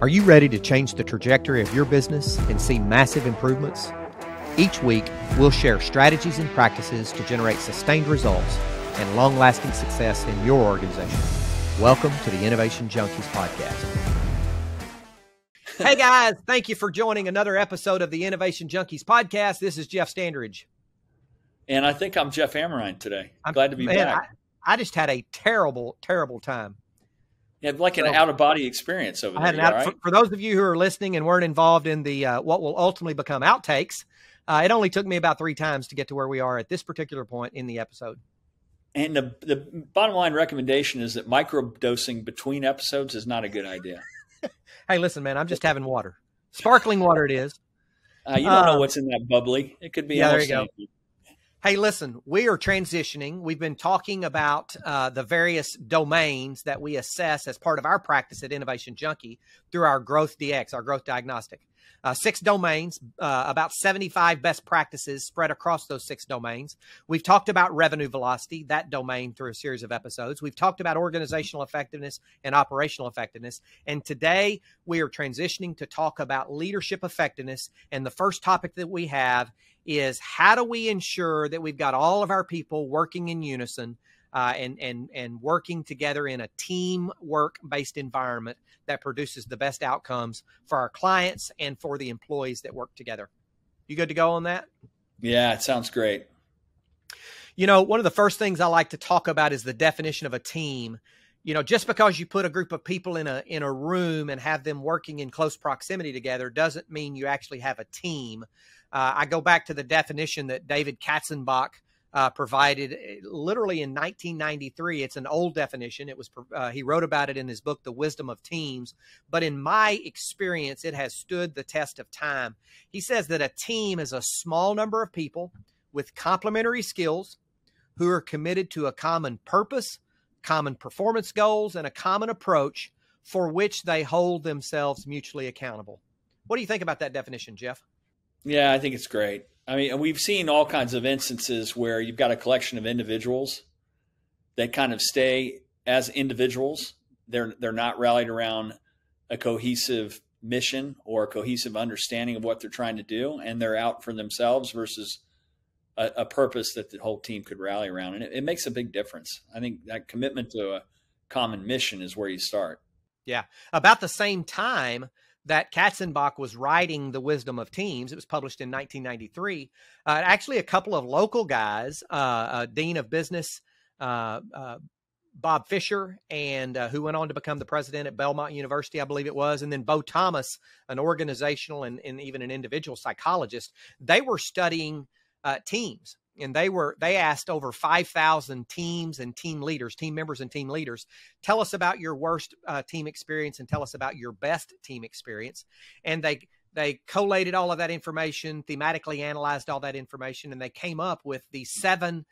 Are you ready to change the trajectory of your business and see massive improvements? Each week, we'll share strategies and practices to generate sustained results and long-lasting success in your organization. Welcome to the Innovation Junkies podcast. Hey guys, thank you for joining another episode of the Innovation Junkies podcast. This is Jeff Standridge. And I think I'm Jeff Amrine today. I'm glad to be back. I just had a terrible time. Yeah, like an out-of-body experience over there. Right? For those of you who are listening and weren't involved in the what will ultimately become outtakes, it only took me about 3 times to get to where we are at this particular point in the episode. And the bottom line recommendation is that microdosing between episodes is not a good idea. Hey, listen, man, I'm just having water. Sparkling water it is. You don't know what's in that bubbly. It could be. Yeah, there you go. Hey, listen, we are transitioning. We've been talking about the various domains that we assess as part of our practice at Innovation Junkie through our Growth DX, our growth diagnostic. 6 domains, about 75 best practices spread across those 6 domains. We've talked about revenue velocity, that domain, through a series of episodes. We've talked about organizational effectiveness and operational effectiveness. And today we are transitioning to talk about leadership effectiveness. And the first topic that we have is how do we ensure that we've got all of our people working in unison and working together in a teamwork-based environment that produces the best outcomes for our clients and for the employees that work together. You good to go on that? Yeah, it sounds great. You know, one of the first things I like to talk about is the definition of a team. You know, just because you put a group of people in a room and have them working in close proximity together doesn't mean you actually have a team. I go back to the definition that David Katzenbach provided literally in 1993. It's an old definition. It was he wrote about it in his book, The Wisdom of Teams. But in my experience, it has stood the test of time. He says that a team is a small number of people with complementary skills who are committed to a common purpose, common performance goals, and a common approach for which they hold themselves mutually accountable. What do you think about that definition, Jeff? Yeah, I think it's great. I mean, we've seen all kinds of instances where you've got a collection of individuals that kind of stay as individuals. They're not rallied around a cohesive mission or a cohesive understanding of what they're trying to do, and they're out for themselves versus a purpose that the whole team could rally around. And it makes a big difference. I think that commitment to a common mission is where you start. Yeah. About the same time that Katzenbach was writing The Wisdom of Teams, it was published in 1993. Actually, a couple of local guys, Dean of Business, Bob Fisher, and who went on to become the president at Belmont University, I believe it was, and then Bo Thomas, an organizational and even an individual psychologist. They were studying teams. And they asked over 5,000 teams and team leaders, team members and team leaders, tell us about your worst team experience and tell us about your best team experience. And they collated all of that information, thematically analyzed all that information, and they came up with the 7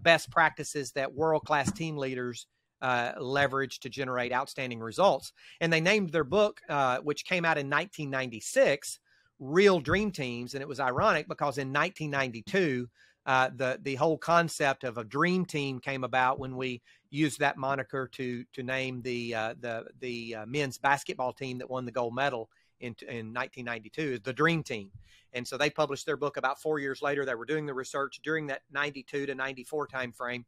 best practices that world-class team leaders leverage to generate outstanding results. And they named their book, which came out in 1996, Real Dream Teams. And it was ironic because in 1992, the whole concept of a dream team came about when we used that moniker to name the men's basketball team that won the gold medal in 1992, the Dream Team. And so they published their book about 4 years later. They were doing the research during that 92 to 94 timeframe.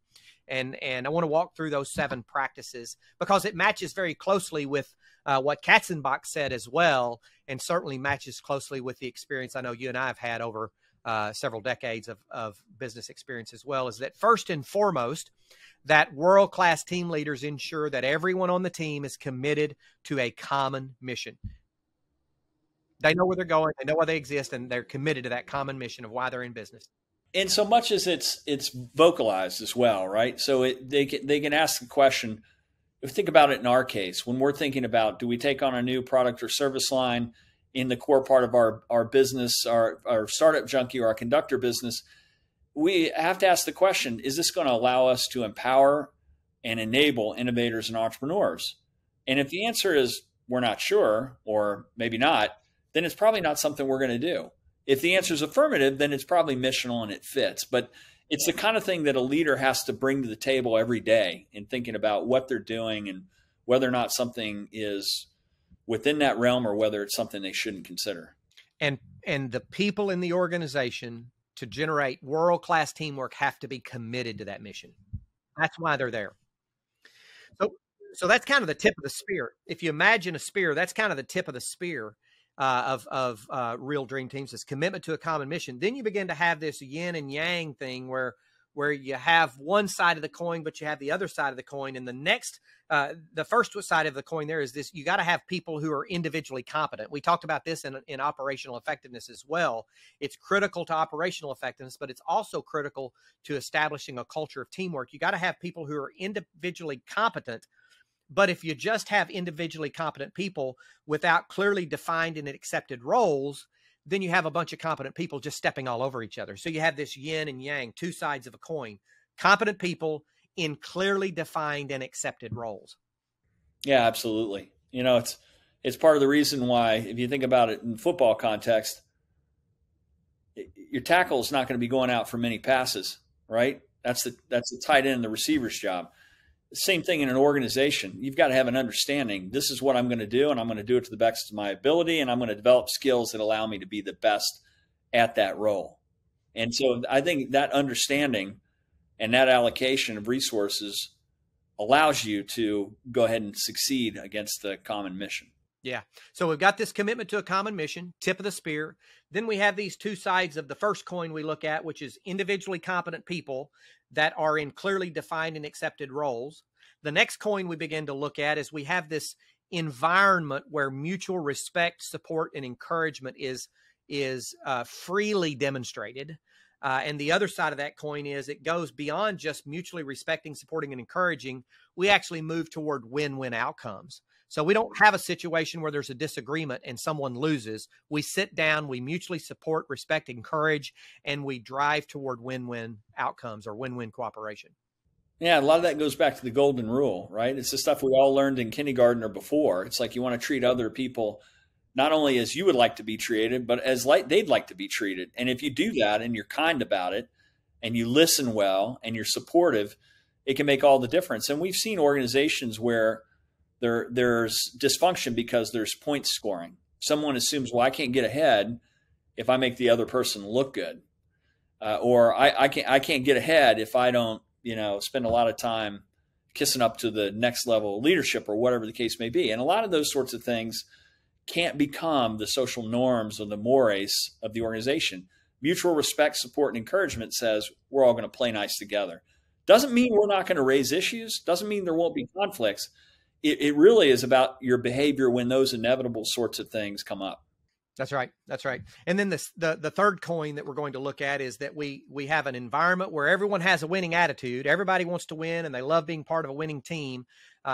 And I want to walk through those 7 practices because it matches very closely with what Katzenbach said as well, and certainly matches closely with the experience I know you and I have had over several decades of business experience as well, is that first and foremost, that world-class team leaders ensure that everyone on the team is committed to a common mission. They know where they're going, they know why they exist, and they're committed to that common mission of why they're in business. And so much as it's vocalized as well, right? So they can ask the question, if you think about it in our case, when we're thinking about, do we take on a new product or service line in the core part of our business, our startup junkie or our conductor business, we have to ask the question, is this going to allow us to empower and enable innovators and entrepreneurs? And if the answer is we're not sure, or maybe not, then it's probably not something we're going to do. If the answer is affirmative, then it's probably missional and it fits. But it's the kind of thing that a leader has to bring to the table every day in thinking about what they're doing and whether or not something is within that realm or whether it's something they shouldn't consider. And the people in the organization to generate world-class teamwork have to be committed to that mission. That's why they're there. So that's kind of the tip of the spear. If you imagine a spear, that's kind of the tip of the spear of real dream teams, is commitment to a common mission. Then you begin to have this yin and yang thing where you have one side of the coin, but you have the other side of the coin. And the first side of the coin there is this: you got to have people who are individually competent. We talked about this in operational effectiveness as well. It's critical to operational effectiveness, but it's also critical to establishing a culture of teamwork. You got to have people who are individually competent. But if you just have individually competent people without clearly defined and accepted roles, then you have a bunch of competent people just stepping all over each other. So you have this yin and yang, two sides of a coin: competent people in clearly defined and accepted roles. Yeah, absolutely. It's part of the reason why, if you think about it in football context, your tackle is not going to be going out for many passes, right? That's the tight end, the receiver's job. The same thing in an organization. You've got to have an understanding. This is what I'm going to do, and I'm going to do it to the best of my ability, and I'm going to develop skills that allow me to be the best at that role. And so I think that understanding and that allocation of resources allows you to go ahead and succeed against the common mission. Yeah. So we've got this commitment to a common mission, tip of the spear. Then we have these two sides of the first coin we look at, which is individually competent people that are in clearly defined and accepted roles. The next coin we begin to look at is we have this environment where mutual respect, support, and encouragement is freely demonstrated. And the other side of that coin is it goes beyond just mutually respecting, supporting, and encouraging. We actually move toward win-win outcomes. So we don't have a situation where there's a disagreement and someone loses. We sit down, we mutually support, respect, encourage, and we drive toward win-win outcomes or win-win cooperation. Yeah, a lot of that goes back to the golden rule, right? It's the stuff we all learned in kindergarten or before. It's like you want to treat other people not only as you would like to be treated, but as they'd like to be treated. And if you do that and you're kind about it and you listen well and you're supportive, it can make all the difference. And we've seen organizations where there's dysfunction because there's point scoring. Someone assumes, well, I can't get ahead if I make the other person look good, or I can't get ahead if I don't, spend a lot of time kissing up to the next level of leadership or whatever the case may be. And a lot of those sorts of things can't become the social norms or the mores of the organization. Mutual respect, support, and encouragement says we're all going to play nice together. Doesn't mean we're not going to raise issues. Doesn't mean there won't be conflicts. It really is about your behavior when those inevitable sorts of things come up. That's right. That's right. And then the third coin that we're going to look at is that we have an environment where everyone has a winning attitude. Everybody wants to win and they love being part of a winning team.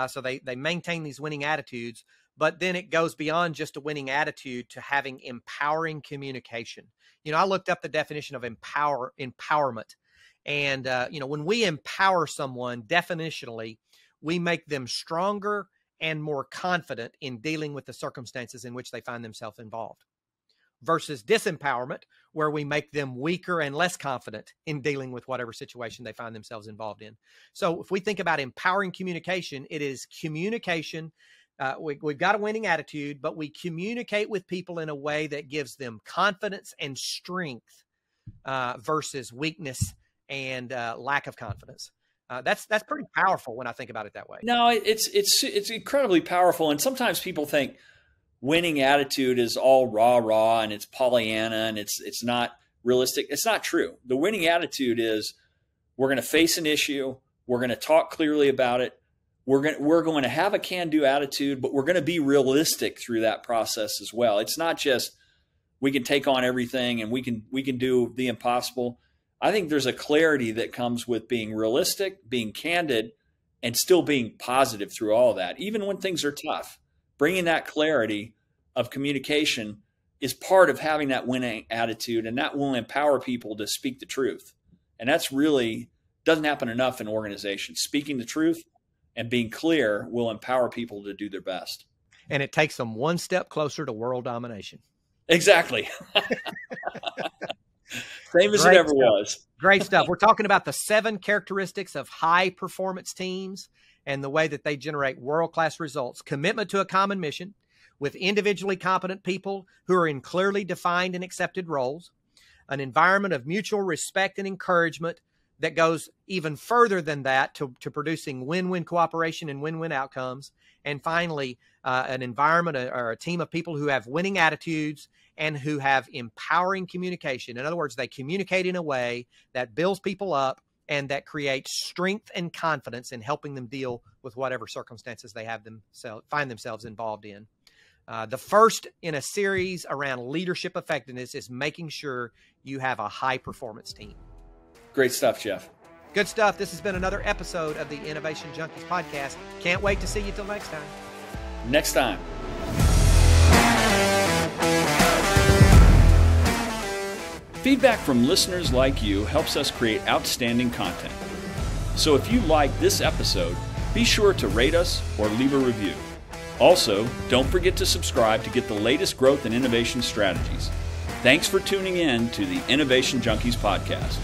So they maintain these winning attitudes. But then it goes beyond just a winning attitude to having empowering communication. I looked up the definition of empowerment. And, when we empower someone, definitionally, we make them stronger and more confident in dealing with the circumstances in which they find themselves involved, versus disempowerment, where we make them weaker and less confident in dealing with whatever situation they find themselves involved in. So if we think about empowering communication, it is communication. We've got a winning attitude, but we communicate with people in a way that gives them confidence and strength versus weakness and lack of confidence. That's pretty powerful when I think about it that way. No, it's incredibly powerful. And sometimes people think winning attitude is all rah and it's Pollyanna and it's not realistic. It's not true. The winning attitude is we're going to face an issue. We're going to talk clearly about it. We're going to have a can-do attitude, but we're going to be realistic through that process as well. It's not just we can take on everything and we can do the impossible. I think there's a clarity that comes with being realistic, being candid, and still being positive through all of that, even when things are tough. Bringing that clarity of communication is part of having that winning attitude, and that will empower people to speak the truth. And that's really doesn't happen enough in organizations. Speaking the truth and being clear will empower people to do their best. And it takes them one step closer to world domination. Exactly. Same as it ever was. Great stuff. We're talking about the 7 characteristics of high performance teams and the way that they generate world-class results. Commitment to a common mission. with individually competent people who are in clearly defined and accepted roles, an environment of mutual respect and encouragement that goes even further than that to producing win-win cooperation and win-win outcomes, and finally, an environment or a team of people who have winning attitudes and who have empowering communication. In other words, they communicate in a way that builds people up and that creates strength and confidence in helping them deal with whatever circumstances they find themselves involved in. The first in a series around leadership effectiveness is making sure you have a high-performance team. Great stuff, Jeff. Good stuff. This has been another episode of the Innovation Junkies podcast. Can't wait to see you till next time. Next time. Feedback from listeners like you helps us create outstanding content. So if you like this episode, be sure to rate us or leave a review. Also, don't forget to subscribe to get the latest growth and innovation strategies. Thanks for tuning in to the Innovation Junkies podcast.